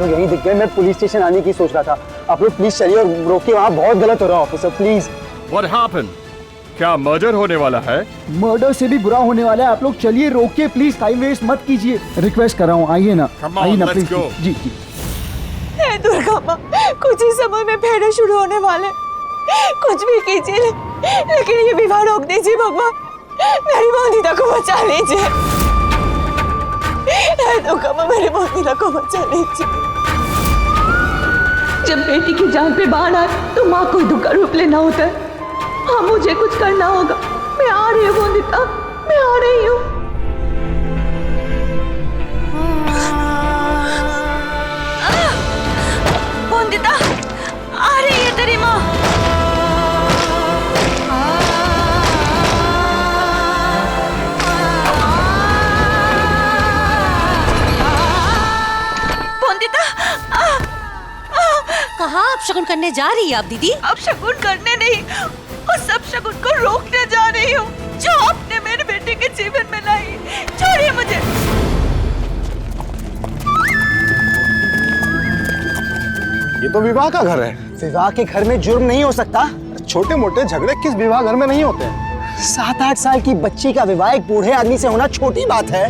लोग यहीं दिख गए, मैं पुलिस स्टेशन आने की सोच रहा था। आप लोग प्लीज चलिए और रोकिए, वहाँ बहुत गलत हो रहा है ऑफिसर, प्लीज। What happened? क्या मर्डर होने वाला है? मर्डर से भी बुरा होने वाला है, आप लोग चलिए, रोकिए प्लीज, टाइम वेस्ट मत कीजिए, रिक्वेस्ट कर रहा हूँ, आइए ना, आइए ना प्लीज। जी जी। दुर्गा माँ, कुछ ही समय में फेरे शुरू होने वाले, कुछ भी कीजिए लेकिन ये विवाह रोक दीजिए भगवान, मेरी मोनिता को बचा लीजिए। दुर्गा माँ, मेरी मोनिता को बचा लीजिए। जब बेटी की जान पे बाण आए तो माँ को दुख का रूप लेना होता है। हाँ, मुझे कुछ करना होगा। मैं आ रही हूँ मोनिता, मैं आ रही हूँ। मोनिता, आ रही है तेरी माँ। कहाँ आप शगुन करने जा रही है आप दीदी? अब शगुन करने नहीं, उस सब शगुन को रोकने जा रही हूँ जो आपने मेरे बेटे के जीवन में लाई। छोड़िए मुझे। ये तो विवाह का घर है। विवाह के घर में जुर्म नहीं हो सकता। छोटे मोटे झगड़े किस विवाह घर में नहीं होते हैं? 7-8 साल की बच्ची का विवाह एक बूढ़े आदमी से होना छोटी बात है।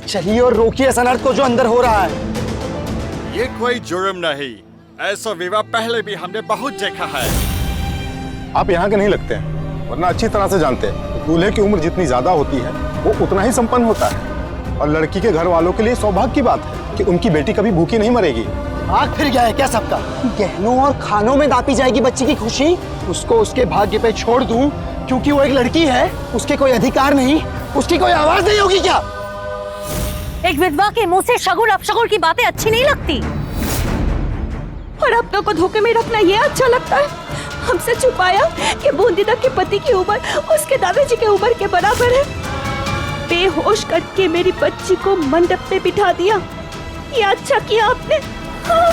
चलिए और रोकिए इस अनर्थ को जो अंदर हो रहा है। ये कोई जुर्म नहीं, ऐसा विवाह पहले भी हमने बहुत देखा है। आप यहाँ के नहीं लगते हैं, वरना अच्छी तरह से जानते हैं दूल्हे की उम्र जितनी ज्यादा होती है वो उतना ही संपन्न होता है। और लड़की के घर वालों के लिए सौभाग्य की बात है कि उनकी बेटी कभी भूखी नहीं मरेगी। आग फिर गया है क्या सबका? गहनों और खानों में दापी जाएगी बच्ची की खुशी? उसको उसके भाग्य पे छोड़ दूं क्योंकि वो एक लड़की है? उसके कोई अधिकार नहीं, उसकी कोई आवाज नहीं होगी क्या? एक विधवा के मुंह से शगुन अपशगुन की बातें अच्छी नहीं लगती। और अपनों को धोखे में रखना ये अच्छा लगता है? हमसे छुपाया कि बूंदीदा के पति की उम्र उसके दादाजी के उम्र के बराबर है। बेहोश करके मेरी बच्ची को मंडप पे बिठा दिया। ये अच्छा किया आपने। हाँ।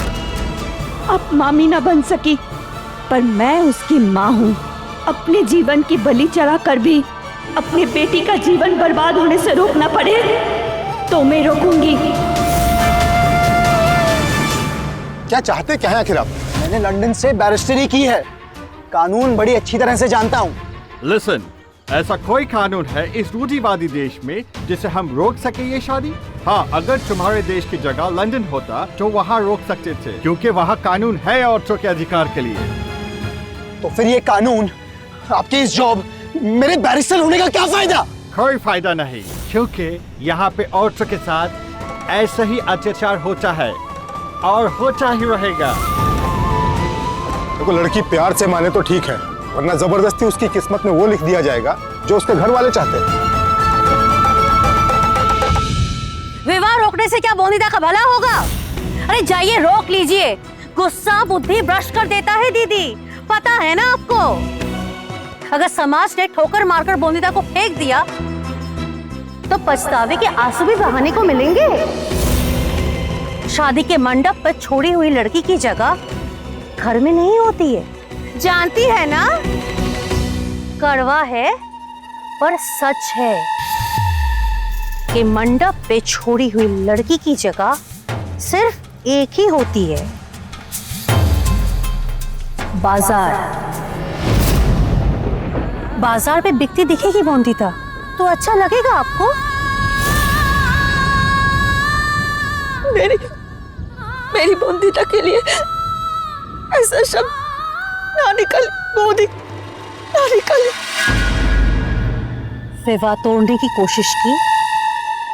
अब मामी ना बन सकी, पर मैं उसकी माँ हूँ। अपने जीवन की बलि चढ़ा कर भी अपनी बेटी का जीवन बर्बाद होने से रोकना पड़े तो मैं रोकूंगी। क्या चाहते क्या है आखिर आप? मैंने लंदन से बैरिस्टरी की है, कानून बड़ी अच्छी तरह से जानता हूँ। लिसन, ऐसा कोई कानून है इस रूढ़िवादी देश में जिसे हम रोक सके ये शादी? हाँ, अगर तुम्हारे देश की जगह लंदन होता तो वहाँ रोक सकते थे, क्योंकि वहाँ कानून है औरतों के अधिकार के लिए। तो फिर ये कानून, आपकी इस जॉब, मेरे बैरिस्टर होने का क्या फायदा? कोई फायदा नहीं, क्योंकि यहाँ पे औरतों के साथ ऐसा ही अत्याचार होता है और होता ही रहेगा। देखो, लड़की प्यार से माने तो ठीक है, वरना जबरदस्ती उसकी किस्मत में वो लिख दिया जाएगा जो उसके घर वाले चाहते हैं। विवाह रोकने से क्या बूंदीदा का भला होगा? अरे जाइए, रोक लीजिए। गुस्सा बुद्धि भ्रष्ट कर देता है दीदी, पता है ना आपको। अगर समाज ने ठोकर मारकर बूंदीदा को फेंक दिया तो पछतावे के आंसू भी बहाने को मिलेंगे। शादी के मंडप पर छोड़ी हुई लड़की की जगह घर में नहीं होती है, जानती है ना? कड़वा है पर सच है कि मंडप पे छोड़ी हुई लड़की की जगह सिर्फ एक ही होती है, बाजार। बाजार पे बिकती दिखेगी बूंदीदा तो अच्छा लगेगा आपको? मेरी बूंदीदा के लिए ऐसा शब्द ना निकल, बूंदी ना निकल। विवाह तोड़ने की कोशिश की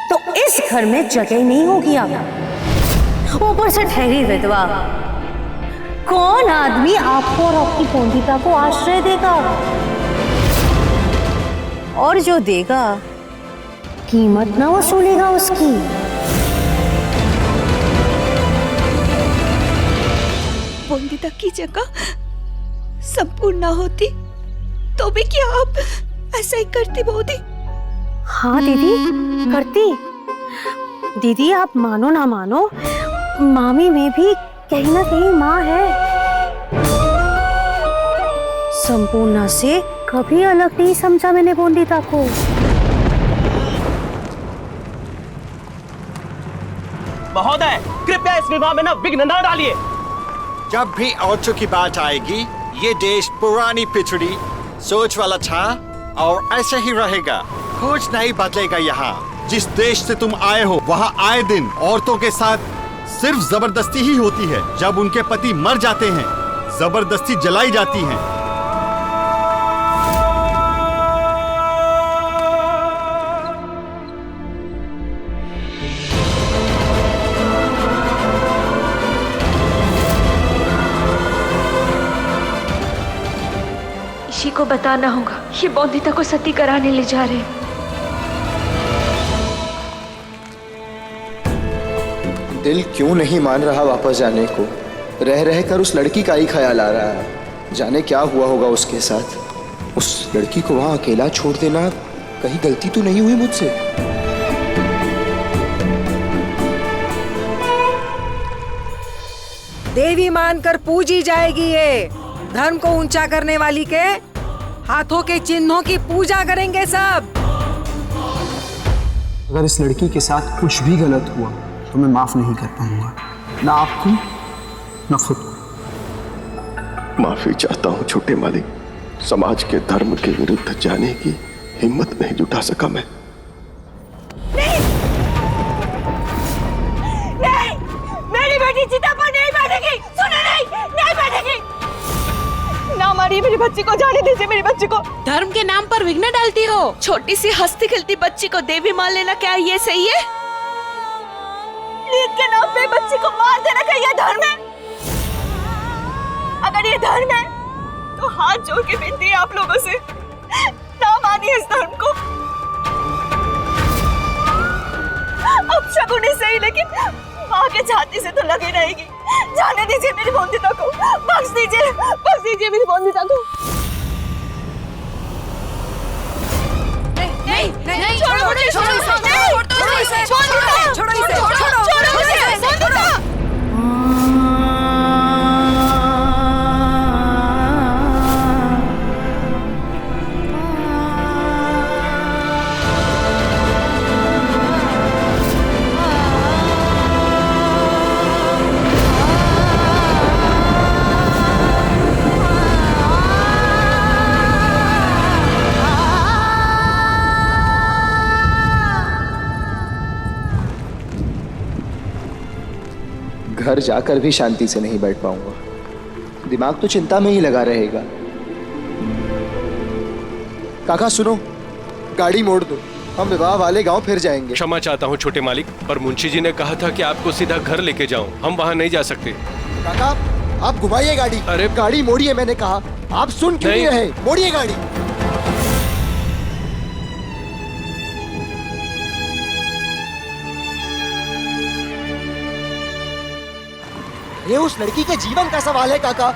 तो इस घर में जगह नहीं होगी आपको। ऊपर से ठहरी विधवा, कौन आदमी आपको और आपकी बूंदीदा को आश्रय देगा? और जो देगा कीमत ना वसूलेगा उसकी। बूंदीदा की जगह संपूर्ण ना होती तो भी क्या आप ऐसा ही करती बूंदी? हाँ दीदी, करती। दीदी आप मानो ना मानो, मामी में भी कहीं ना कहीं माँ है। संपूर्णा से कभी अलग नहीं समझा मैंने बूंदीदा को। महोदय, कृपया इस विवाह में ना विघ्न न डालिए। जब भी औरतों की बात आएगी, ये देश पुरानी पिछड़ी सोच वाला था और ऐसे ही रहेगा। कुछ नहीं बदलेगा यहाँ। जिस देश से तुम आए हो, वहाँ आए दिन औरतों के साथ सिर्फ जबरदस्ती ही होती है। जब उनके पति मर जाते हैं, जबरदस्ती जलाई जाती हैं। इसी को बताना होगा, ये बौंदिता को सती कराने ले जा रहे हैं। दिल क्यों नहीं मान रहा वापस जाने को? रह रह कर उस लड़की का ही ख्याल आ रहा है। जाने क्या हुआ होगा उसके साथ। उस लड़की को वहां अकेला छोड़ देना, कहीं गलती तो नहीं हुई मुझसे? देवी मानकर पूजी जाएगी। ये धर्म को ऊंचा करने वाली के हाथों के चिन्हों की पूजा करेंगे सब। अगर इस लड़की के साथ कुछ भी गलत हुआ तो मैं माफ नहीं कर पाऊंगा, ना आपको ना खुद को। माफी चाहता हूँ छोटे मालिक। समाज के धर्म के विरुद्ध जाने की हिम्मत नहीं जुटा सका मैं। नहीं, मेरी बेटी चिता पर नहीं बैठेगी। सुनो, नहीं बैठेगी। ना मारिए मेरी बच्ची को, जाने दीजिए मेरी बच्ची को। धर्म के नाम पर विघ्न डालती हो। छोटी सी हंसती खिलती बच्ची को देवी मान लेना, क्या ये सही है? नीत के नाम पे बच्ची को मार देना, क्या ये धर्म है? अगर ये धर्म है तो हाथ जोड़ के विनती है आप लोगों से, ना मानिए इस धर्म को। अब शगुन ही सही, लेकिन माँ के छाती से तो लगी रहेगी। जाने दीजिए मेरी बौंदिता को, बख्श दीजिए मेरी बौंदिता को। नहीं, छोड़ो इसे। घर जाकर भी शांति से नहीं बैठ पाऊंगा। दिमाग तो चिंता में ही लगा रहेगा। काका सुनो, गाड़ी मोड़ दो, हम विवाह वाले गांव फिर जाएंगे। क्षमा चाहता हूँ छोटे मालिक, पर मुंशी जी ने कहा था कि आपको सीधा घर लेके जाऊं। हम वहाँ नहीं जा सकते। काका आप घुमाइए गाड़ी। अरे गाड़ी मोड़िए, मैंने कहा। आप सुन क्यों नहीं रहे? मोड़िए गाड़ी। ये उस लड़की के जीवन का सवाल है काका।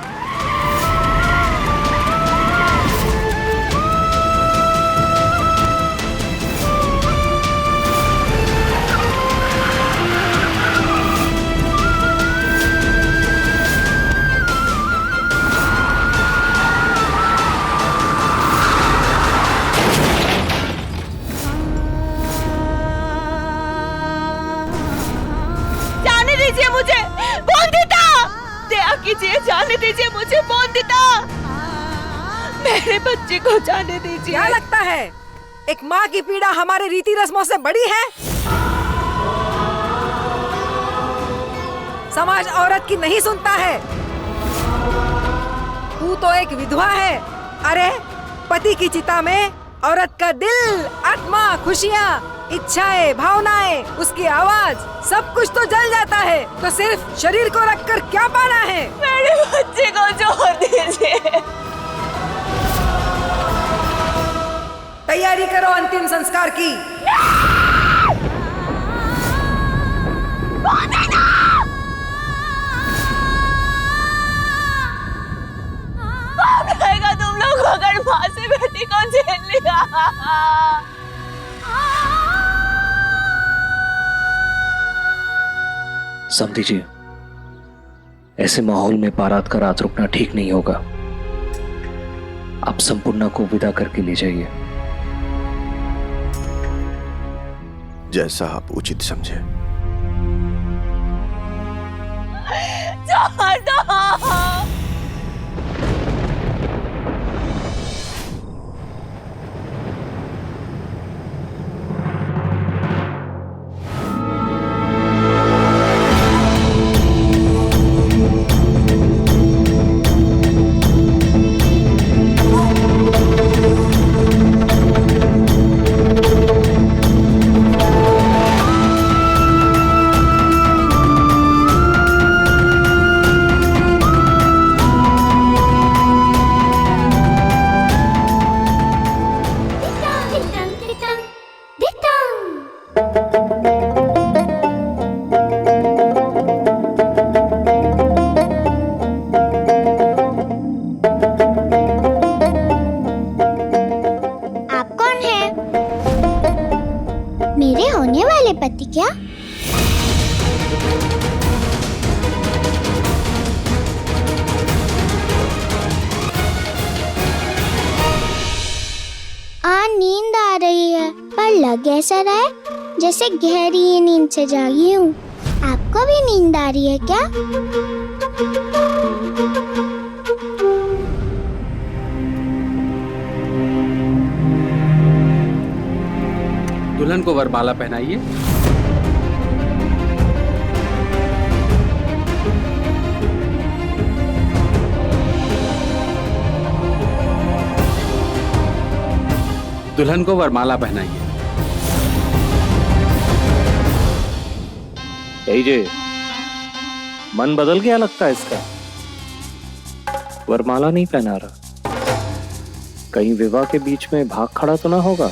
जाने दीजिए मुझे, बौंदिता! दया कीजिए, जाने दीजिए मुझे, बौंदिता! मेरे बच्चे को जाने दीजिए। क्या लगता है एक माँ की पीड़ा हमारे रीति रस्मों से बड़ी है? समाज औरत की नहीं सुनता है। तू तो एक विधवा है। अरे पति की चिता में औरत का दिल, आत्मा, खुशियाँ, इच्छाएं, भावनाएं, उसकी आवाज, सब कुछ तो जल जाता है। तो सिर्फ शरीर को रखकर क्या पाना है? मेरे बच्चे को छोड़ दीजिए। तैयारी करो अंतिम संस्कार की। तुम लोग अगर माँ से बेटी को झेल लिया। समझिए, ऐसे माहौल में बारात का रात रुकना ठीक नहीं होगा। आप संपूर्णा को विदा करके ले जाइए। जैसा आप उचित समझे। छोड़ दो। मेरे होने वाले पति क्या? नींद आ रही है, पर लग ऐसा रहा है जैसे गहरी नींद से जागी हूँ। आपको भी नींद आ रही है क्या? दुल्हन को वरमाला पहनाइए। दुल्हन को वरमाला पहनाइए। जे मन बदल गया लगता है इसका। वरमाला नहीं पहना रहा, कहीं विवाह के बीच में भाग खड़ा तो ना होगा।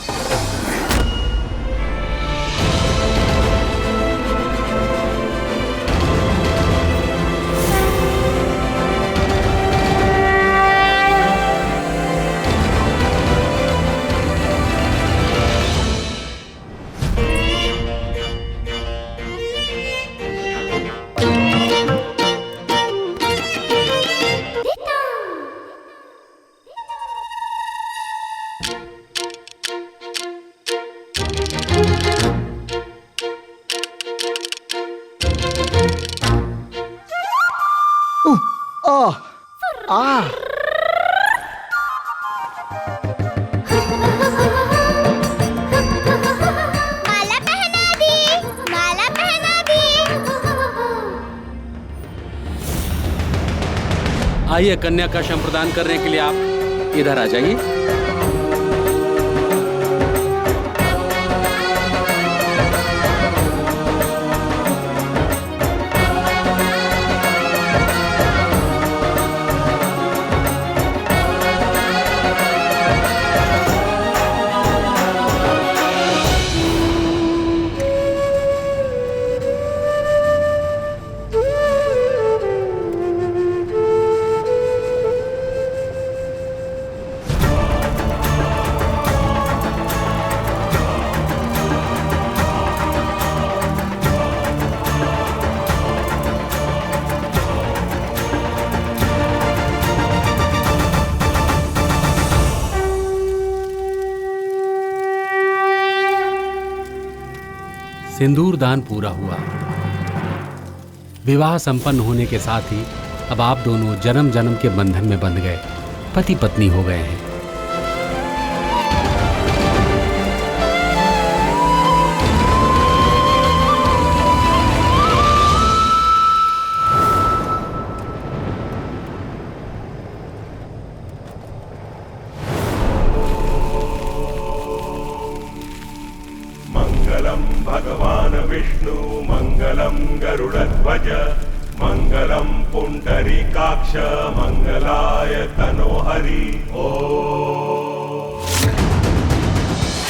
माला पहना दी, माला पहना दी। आइए, कन्या का संप्रदान करने के लिए आप इधर आ जाइए। सिंदूर दान पूरा हुआ। विवाह संपन्न होने के साथ ही अब आप दोनों जन्म जन्म के बंधन में बंध गए, पति पत्नी हो गए हैं। मंगलम भगवान विष्णु मंगलम गरुड़ध्वज मंगलम पुंडरीकाक्ष मंगलाय तनोहरि। ओम